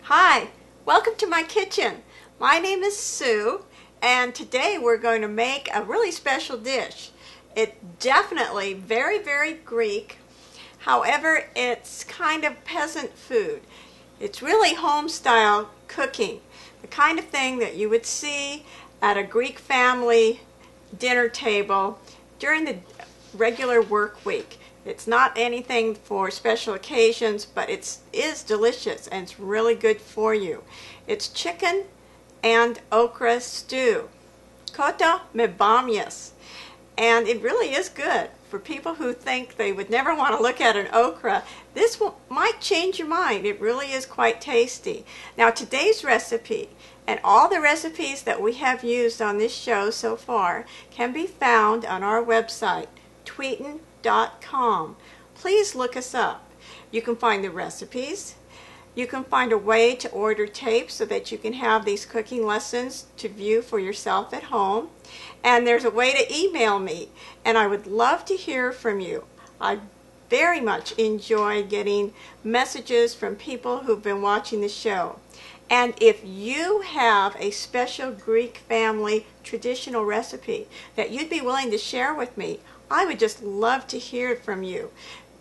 Hi, welcome to my kitchen. My name is Sue, and today we're going to make a really special dish. It's definitely very Greek. However, it's kind of peasant food. It's really home-style cooking, the kind of thing that you would see at a Greek family dinner table during the regular work week. It's not anything for special occasions, but it is delicious and it's really good for you. It's chicken and okra stew. Kota me Bamies. And it really is good. For people who think they would never want to look at an okra, this might change your mind. It really is quite tasty. Now today's recipe and all the recipes that we have used on this show so far can be found on our website, Tweeton.com. Please look us up. You can find the recipes. You can find a way to order tapes so that you can have these cooking lessons to view for yourself at home. And there's a way to email me, and I would love to hear from you. I very much enjoy getting messages from people who've been watching the show. And if you have a special Greek family traditional recipe that you'd be willing to share with me, I would just love to hear from you.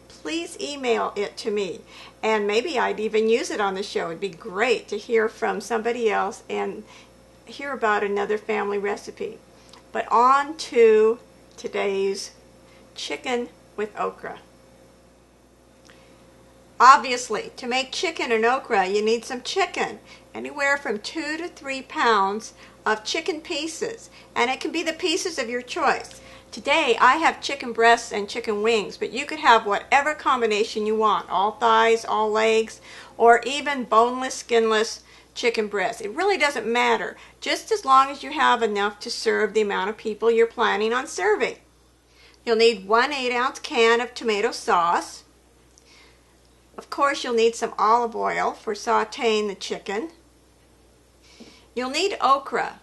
Please email it to me, and maybe I'd even use it on the show. It'd be great to hear from somebody else and hear about another family recipe. But on to today's chicken with okra. Obviously, to make chicken and okra, you need some chicken. Anywhere from 2 to 3 pounds of chicken pieces, and it can be the pieces of your choice. Today I have chicken breasts and chicken wings, but you could have whatever combination you want, all thighs, all legs, or even boneless, skinless chicken breasts. It really doesn't matter, just as long as you have enough to serve the amount of people you're planning on serving. You'll need 1 8-ounce can of tomato sauce. Of course, you'll need some olive oil for sauteing the chicken. You'll need okra,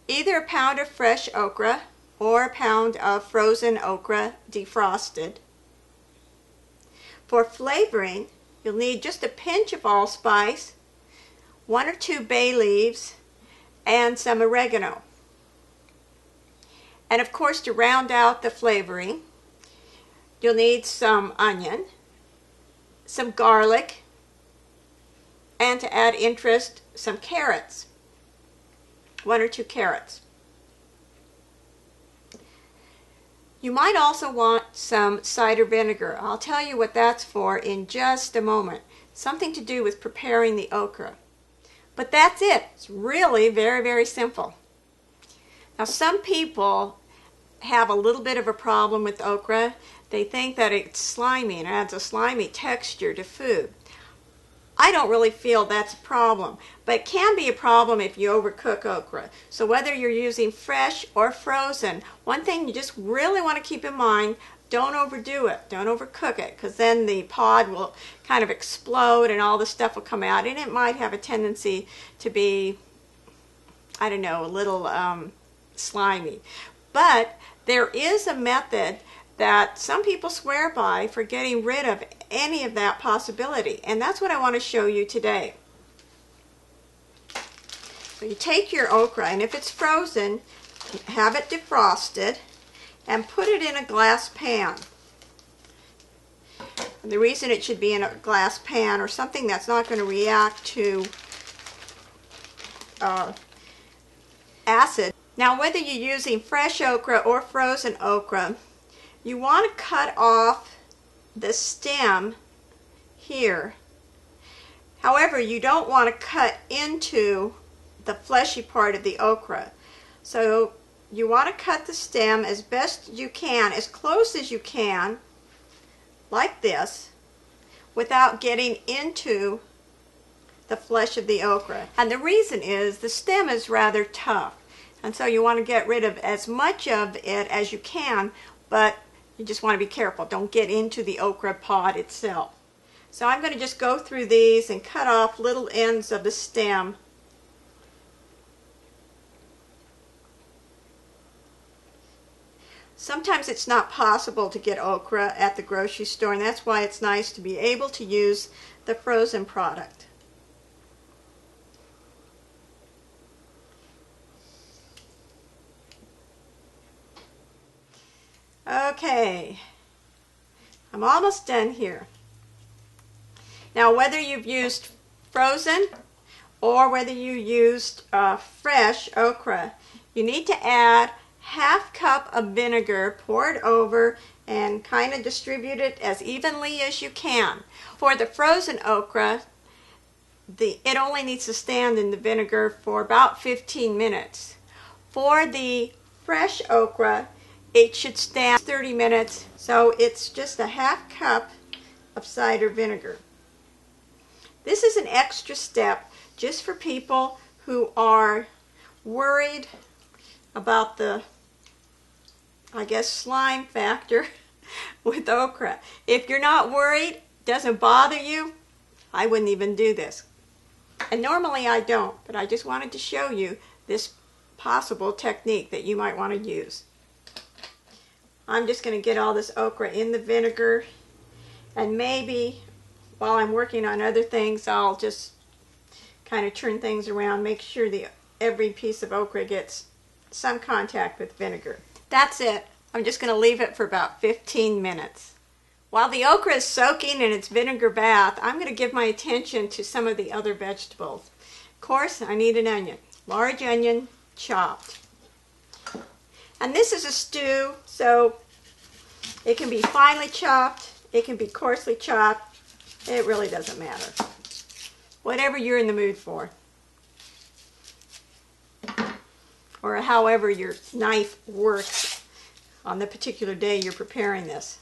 either a pound of fresh okra or a pound of frozen okra defrosted. For flavoring, you'll need just a pinch of allspice, 1 or 2 bay leaves, and some oregano. And of course, to round out the flavoring, you'll need some onion, some garlic, and to add interest, some carrots, 1 or 2 carrots. You might also want some cider vinegar. I'll tell you what that's for in just a moment. Something to do with preparing the okra. But that's it. It's really very simple. Now some people have a little bit of a problem with okra. They think that it's slimy and adds a slimy texture to food. I don't really feel that's a problem, but it can be a problem if you overcook okra. So whether you're using fresh or frozen, one thing you just really want to keep in mind, don't overdo it, don't overcook it, because then the pod will kind of explode and all the stuff will come out, and it might have a tendency to be, I don't know, a little slimy. But there is a method that some people swear by for getting rid of any of that possibility, and that's what I want to show you today. So you take your okra, and if it's frozen, have it defrosted and put it in a glass pan. And the reason it should be in a glass pan or something that's not going to react to acid. Now whether you're using fresh okra or frozen okra, you want to cut off the stem here. However, you don't want to cut into the fleshy part of the okra. So you want to cut the stem as best you can, as close as you can, like this, without getting into the flesh of the okra. And the reason is the stem is rather tough, and so you want to get rid of as much of it as you can, but you just want to be careful. Don't get into the okra pod itself. So I'm going to just go through these and cut off little ends of the stem. Sometimes it's not possible to get okra at the grocery store, and that's why it's nice to be able to use the frozen product. Okay, I'm almost done here. Now, whether you've used frozen or whether you used fresh okra, you need to add ½ cup of vinegar, pour it over, and kind of distribute it as evenly as you can. For the frozen okra, it only needs to stand in the vinegar for about 15 minutes. For the fresh okra, it should stand 30 minutes, so it's just a ½ cup of cider vinegar. This is an extra step just for people who are worried about the, I guess, slime factor with okra. If you're not worried, doesn't bother you, I wouldn't even do this. And normally I don't, but I just wanted to show you this possible technique that you might want to use. I'm just going to get all this okra in the vinegar, and maybe while I'm working on other things, I'll just kind of turn things around, make sure every piece of okra gets some contact with vinegar. That's it. I'm just going to leave it for about 15 minutes. While the okra is soaking in its vinegar bath, I'm going to give my attention to some of the other vegetables. Of course, I need an onion. Large onion, chopped. And this is a stew, so it can be finely chopped, it can be coarsely chopped. It really doesn't matter. Whatever you're in the mood for. Or however your knife works on the particular day you're preparing this.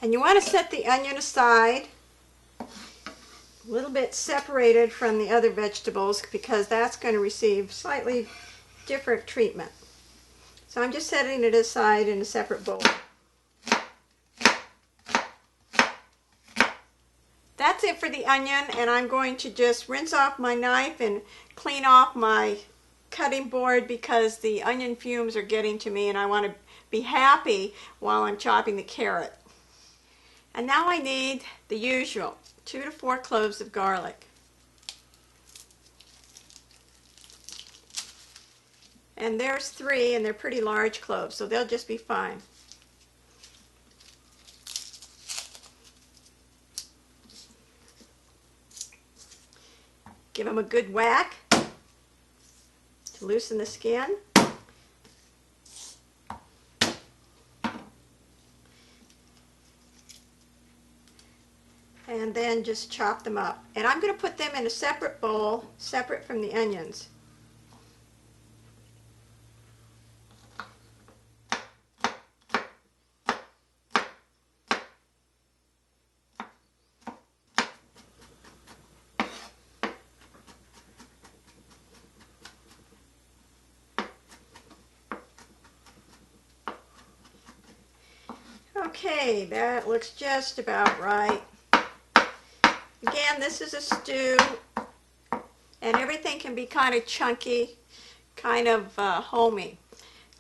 And you want to set the onion aside, a little bit separated from the other vegetables, because that's going to receive slightly different treatment. So I'm just setting it aside in a separate bowl. That's it for the onion, and I'm going to just rinse off my knife and clean off my cutting board, because the onion fumes are getting to me and I want to be happy while I'm chopping the carrot. And now I need the usual 2 to 4 cloves of garlic. And there's 3, and they're pretty large cloves, so they'll just be fine. Give them a good whack to loosen the skin. And then just chop them up. And I'm going to put them in a separate bowl, separate from the onions. Okay, that looks just about right. Again, this is a stew, and everything can be kind of chunky, kind of homey.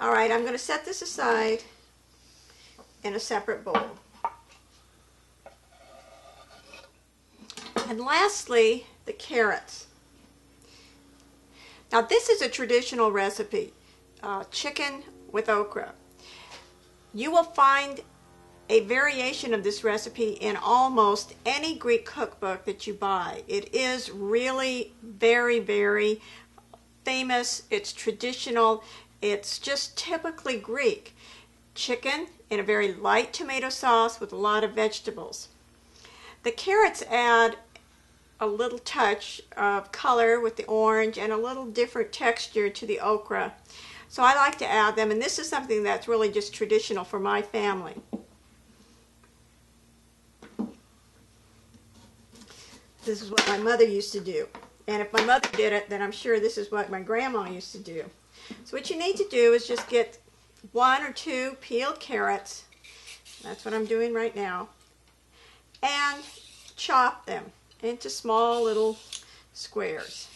All right, I'm going to set this aside in a separate bowl. And lastly, the carrots. Now, this is a traditional recipe, chicken with okra. You will find a variation of this recipe in almost any Greek cookbook that you buy. It is really very, very famous. It's traditional. It's just typically Greek. Chicken in a very light tomato sauce with a lot of vegetables. The carrots add a little touch of color with the orange and a little different texture to the okra. So I like to add them, and this is something that's really just traditional for my family. This is what my mother used to do. And if my mother did it, then I'm sure this is what my grandma used to do. So what you need to do is just get 1 or 2 peeled carrots. That's what I'm doing right now. And chop them into small little squares.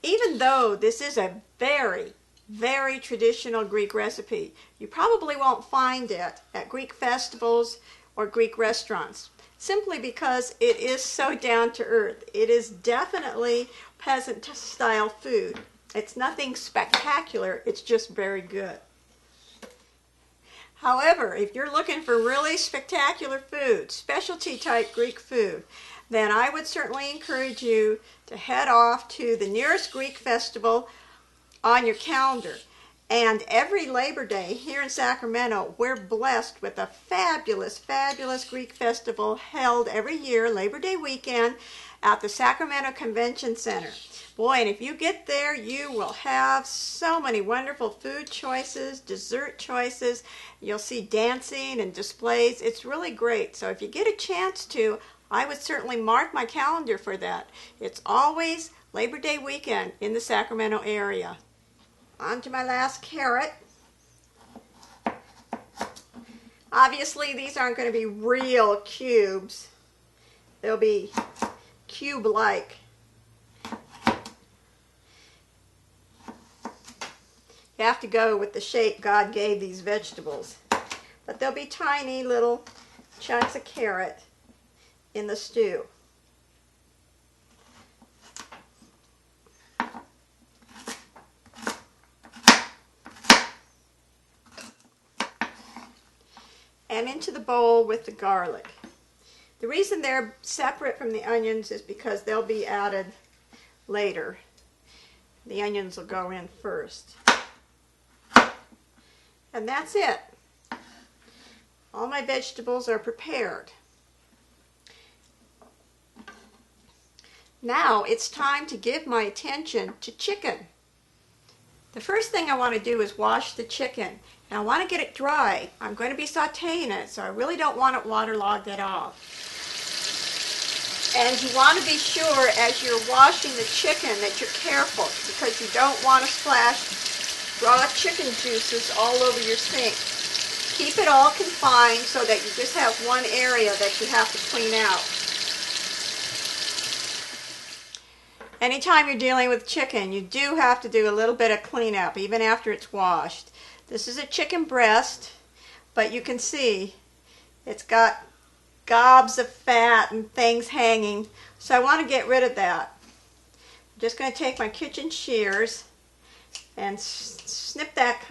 Even though this is a very, very traditional Greek recipe, you probably won't find it at Greek festivals or Greek restaurants. simply because it is so down to earth. It is definitely peasant style food. It's nothing spectacular, it's just very good. However, if you're looking for really spectacular food, specialty type Greek food, then I would certainly encourage you to head off to the nearest Greek festival on your calendar. And every Labor Day here in Sacramento, we're blessed with a fabulous, fabulous Greek festival held every year, Labor Day weekend, at the Sacramento Convention Center. Boy, and if you get there, you will have so many wonderful food choices, dessert choices. You'll see dancing and displays. It's really great. So if you get a chance to, I would certainly mark my calendar for that. It's always Labor Day weekend in the Sacramento area. On to my last carrot. Obviously, these aren't going to be real cubes. They'll be cube-like. You have to go with the shape God gave these vegetables. But they'll be tiny little chunks of carrot in the stew. And into the bowl with the garlic. The reason they're separate from the onions is because they'll be added later. The onions will go in first. And that's it. All my vegetables are prepared. Now it's time to give my attention to chicken. The first thing I want to do is wash the chicken. And I want to get it dry. I'm going to be sauteing it, so I really don't want it waterlogged at all. And you want to be sure as you're washing the chicken that you're careful, because you don't want to splash raw chicken juices all over your sink. Keep it all confined so that you just have one area that you have to clean out. Anytime you're dealing with chicken, you do have to do a little bit of cleanup, even after it's washed. This is a chicken breast, but you can see it's got gobs of fat and things hanging, so I want to get rid of that. I'm just going to take my kitchen shears and snip that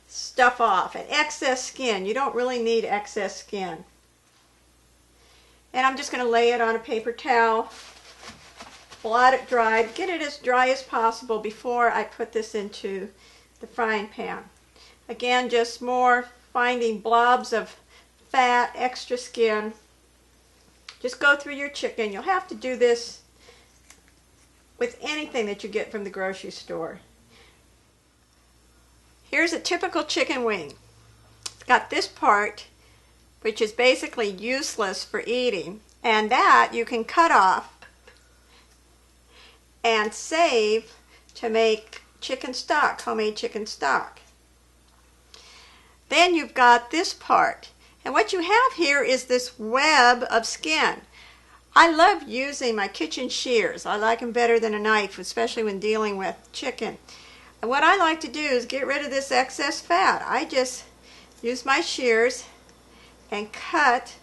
stuff off. And excess skin, you don't really need excess skin. And I'm just going to lay it on a paper towel, let it dry, get it as dry as possible before I put this into the frying pan. Again, just more finding blobs of fat, extra skin. Just go through your chicken. You'll have to do this with anything that you get from the grocery store. Here's a typical chicken wing. It's got this part, which is basically useless for eating, and that you can cut off and save to make chicken stock, homemade chicken stock. Then you've got this part, and what you have here is this web of skin. I love using my kitchen shears. I like them better than a knife, especially when dealing with chicken. And what I like to do is get rid of this excess fat. I just use my shears and cut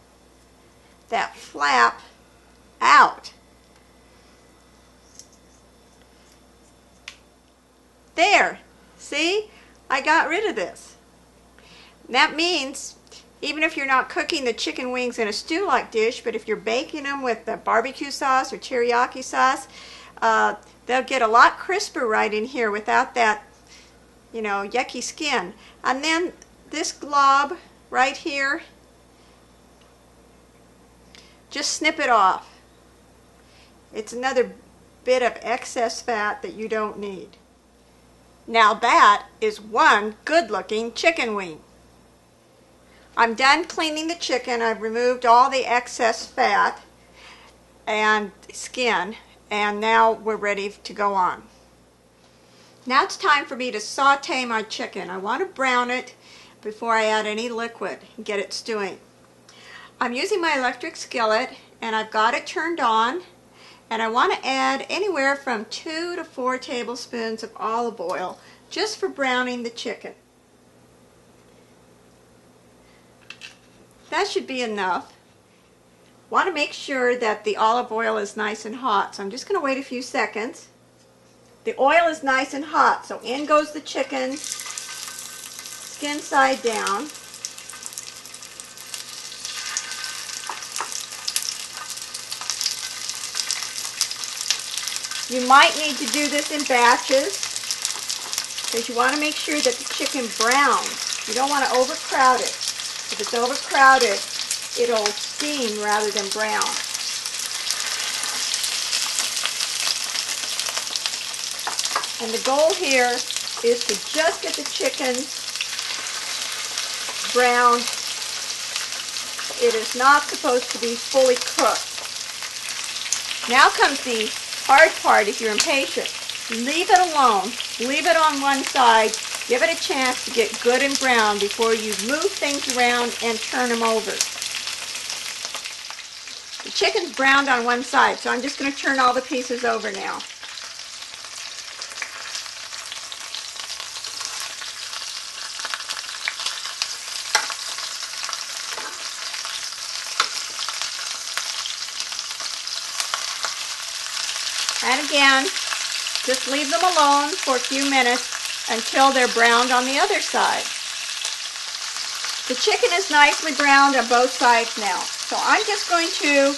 that flap out. There, see? I got rid of this. That means even if you're not cooking the chicken wings in a stew-like dish, but if you're baking them with the barbecue sauce or teriyaki sauce, they'll get a lot crisper right in here without that, you know, yucky skin. And then this glob right here, just snip it off. It's another bit of excess fat that you don't need. Now that is one good-looking chicken wing. I'm done cleaning the chicken. I've removed all the excess fat and skin, and now we're ready to go on. Now it's time for me to saute my chicken. I want to brown it before I add any liquid and get it stewing. I'm using my electric skillet, and I've got it turned on, and I want to add anywhere from 2 to 4 tablespoons of olive oil just for browning the chicken. That should be enough. Want to make sure that the olive oil is nice and hot, so I'm just going to wait a few seconds. The oil is nice and hot, so in goes the chicken, skin side down. You might need to do this in batches because you want to make sure that the chicken browns. You don't want to overcrowd it. If it's overcrowded, it'll steam rather than brown. And the goal here is to just get the chicken browned. It is not supposed to be fully cooked. Now comes the hard part if you're impatient. Leave it alone. Leave it on one side. Give it a chance to get good and brown before you move things around and turn them over. The chicken's browned on one side, so I'm just going to turn all the pieces over now. And again, just leave them alone for a few minutes until they're browned on the other side. The chicken is nicely browned on both sides now. So I'm just going to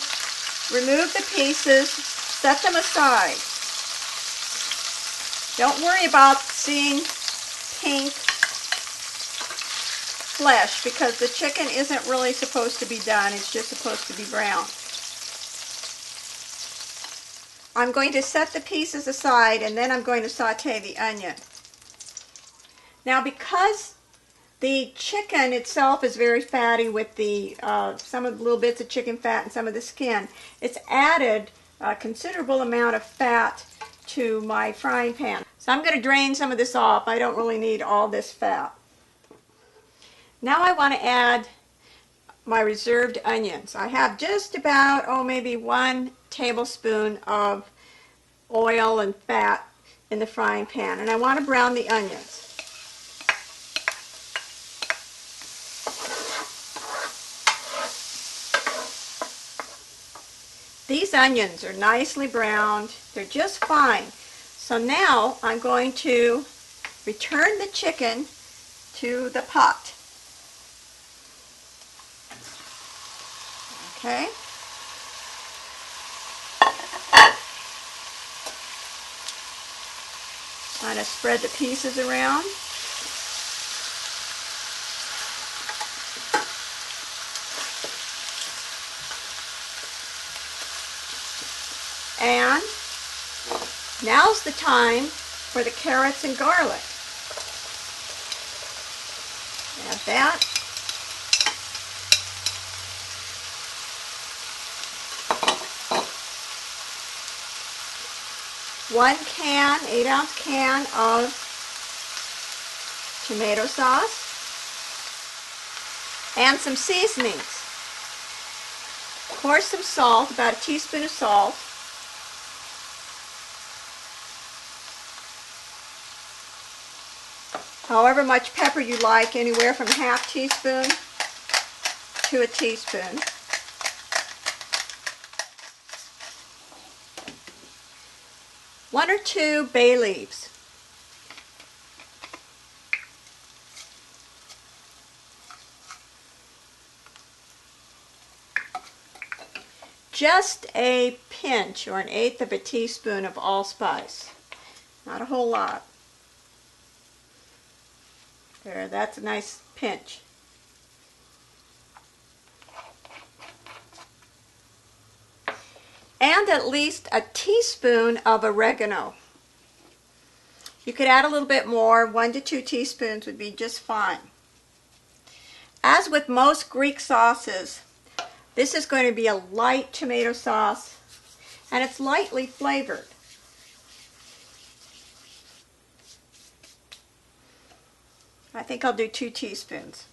remove the pieces, set them aside. Don't worry about seeing pink flesh because the chicken isn't really supposed to be done. It's just supposed to be brown. I'm going to set the pieces aside and then I'm going to saute the onion. Now because the chicken itself is very fatty with the some of the little bits of chicken fat and some of the skin, it's added a considerable amount of fat to my frying pan. So I'm going to drain some of this off. I don't really need all this fat. Now I want to add my reserved onions. I have just about, maybe 1 tablespoon of oil and fat in the frying pan, and I want to brown the onions. These onions are nicely browned. They're just fine. So now I'm going to return the chicken to the pot. Okay. Kind of spread the pieces around. And now's the time for the carrots and garlic. Add that. One can, 8-ounce can of tomato sauce and some seasonings. Of course, some salt, about a teaspoon of salt. However much pepper you like, anywhere from a half teaspoon to a teaspoon. One or two bay leaves. Just a pinch or 1/8 of a teaspoon of allspice. Not a whole lot. There, that's a nice pinch. And at least a teaspoon of oregano. You could add a little bit more. 1 to 2 teaspoons would be just fine. As with most Greek sauces, this is going to be a light tomato sauce, and it's lightly flavored. I think I'll do 2 teaspoons.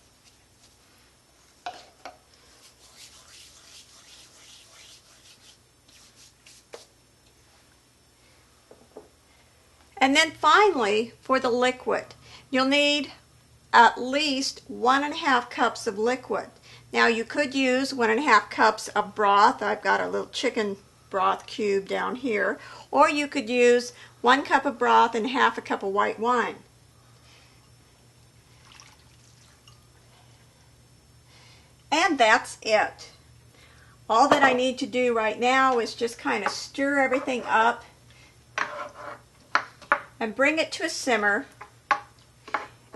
And then finally, for the liquid, you'll need at least 1½ cups of liquid. Now you could use 1.5 cups of broth. I've got a little chicken broth cube down here. Or you could use 1 cup of broth and half a cup of white wine. And that's it. All that I need to do right now is just kind of stir everything up and bring it to a simmer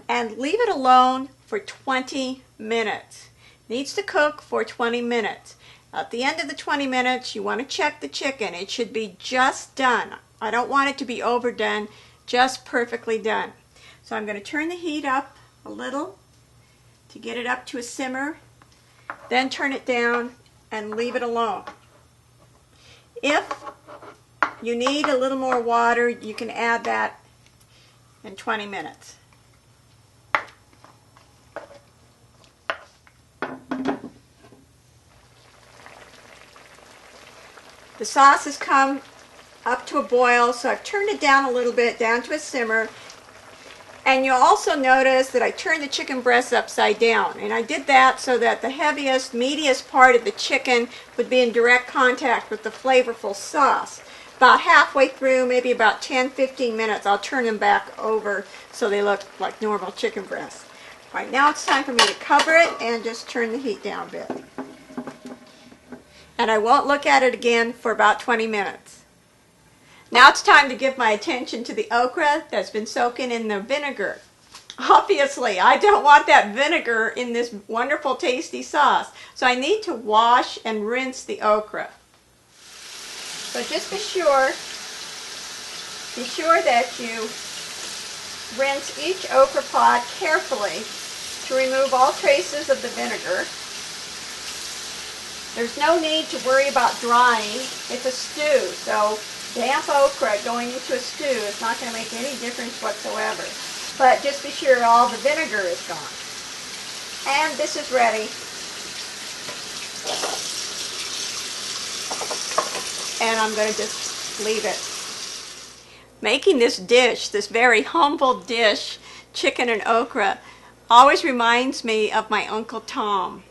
and leave it alone for 20 minutes. It needs to cook for 20 minutes. At the end of the 20 minutes, you want to check the chicken. It should be just done. I don't want it to be overdone, just perfectly done. So I'm going to turn the heat up a little to get it up to a simmer, then turn it down and leave it alone. If you need a little more water, you can add that in 20 minutes. The sauce has come up to a boil, so I've turned it down a little bit, down to a simmer. And you'll also notice that I turned the chicken breast upside down. And I did that so that the heaviest, meatiest part of the chicken would be in direct contact with the flavorful sauce. About halfway through, maybe about 10-15 minutes, I'll turn them back over so they look like normal chicken breasts. All right, now it's time for me to cover it and just turn the heat down a bit. And I won't look at it again for about 20 minutes. Now it's time to give my attention to the okra that's been soaking in the vinegar. Obviously, I don't want that vinegar in this wonderful tasty sauce. So I need to wash and rinse the okra. So just be sure that you rinse each okra pod carefully to remove all traces of the vinegar. There's no need to worry about drying. It's a stew, so damp okra going into a stew is not going to make any difference whatsoever. But just be sure all the vinegar is gone. And this is ready. And I'm going to just leave it. Making this dish, this very humble dish, chicken and okra, always reminds me of my Uncle Tom.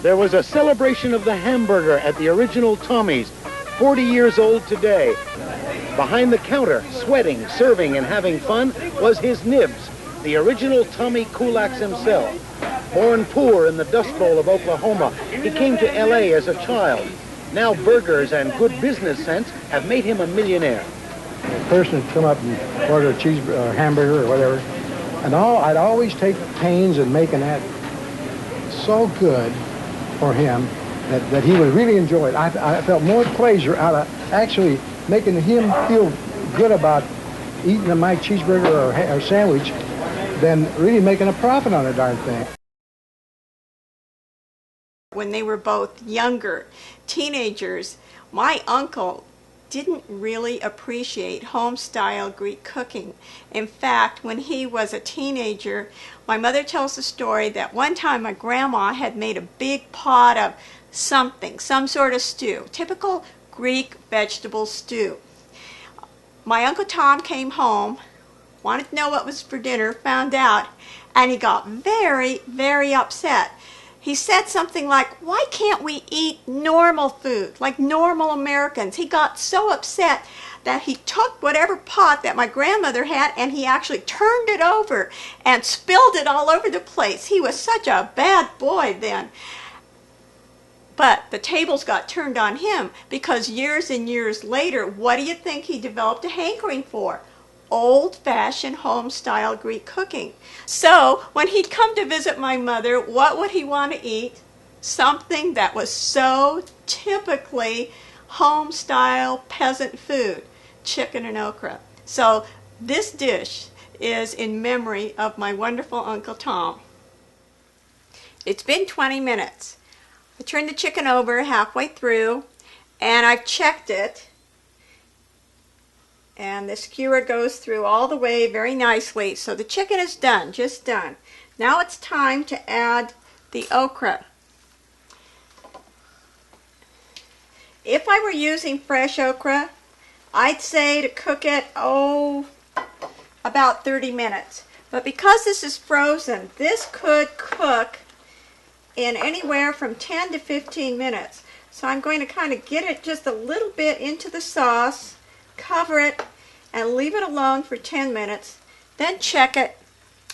There was a celebration of the hamburger at the original Tommy's, 40 years old today. Behind the counter, sweating, serving, and having fun, was his nibs, the original Tommy Kulaks himself. Born poor in the Dust Bowl of Oklahoma, he came to L.A. as a child. Now burgers and good business sense have made him a millionaire. A person would come up and order a hamburger or whatever, and I'd always take pains in making that so good for him that he would really enjoy it. I felt more pleasure out of actually making him feel good about eating a my cheeseburger or sandwich than really making a profit on the darn thing. When they were both younger, teenagers, my uncle didn't really appreciate home-style Greek cooking. In fact, when he was a teenager, my mother tells the story that one time my grandma had made a big pot of something, some sort of stew, typical Greek vegetable stew. My Uncle Tom came home, wanted to know what was for dinner, found out, and he got very, very upset. He said something like, "Why can't we eat normal food, like normal Americans?" He got so upset that he took whatever pot that my grandmother had and he actually turned it over and spilled it all over the place. He was such a bad boy then. But the tables got turned on him because years and years later, what do you think he developed a hankering for? Old-fashioned home-style Greek cooking. So when he'd come to visit my mother, what would he want to eat? Something that was so typically home-style peasant food, chicken and okra. So this dish is in memory of my wonderful Uncle Tom. It's been 20 minutes. I turned the chicken over halfway through and I've checked it. And the skewer goes through all the way very nicely. So the chicken is done, just done. Now it's time to add the okra. If I were using fresh okra, I'd say to cook it, about 30 minutes. But because this is frozen, this could cook in anywhere from 10 to 15 minutes. So I'm going to kind of get it just a little bit into the sauce, cover it, and leave it alone for 10 minutes. Then check it,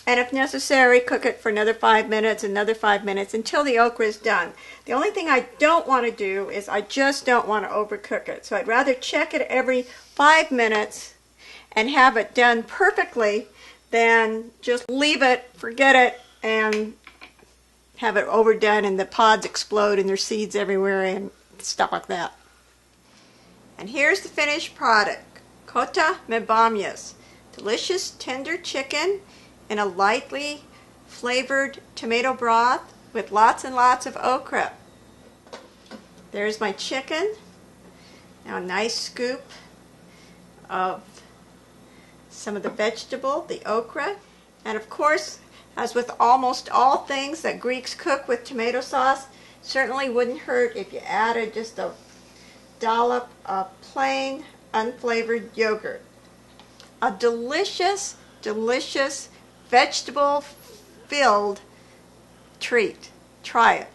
and if necessary, cook it for another 5 minutes, another 5 minutes, until the okra is done. The only thing I don't want to do is I just don't want to overcook it. So I'd rather check it every 5 minutes and have it done perfectly than just leave it, forget it, and have it overdone and the pods explode and there's seeds everywhere and stuff like that. And here's the finished product. Kota Bamies. Delicious tender chicken in a lightly flavored tomato broth with lots and lots of okra. There's my chicken. Now a nice scoop of some of the vegetable, the okra. And of course, as with almost all things that Greeks cook with tomato sauce, certainly wouldn't hurt if you added just a dollop of plain unflavored yogurt. A delicious, delicious vegetable-filled treat. Try it.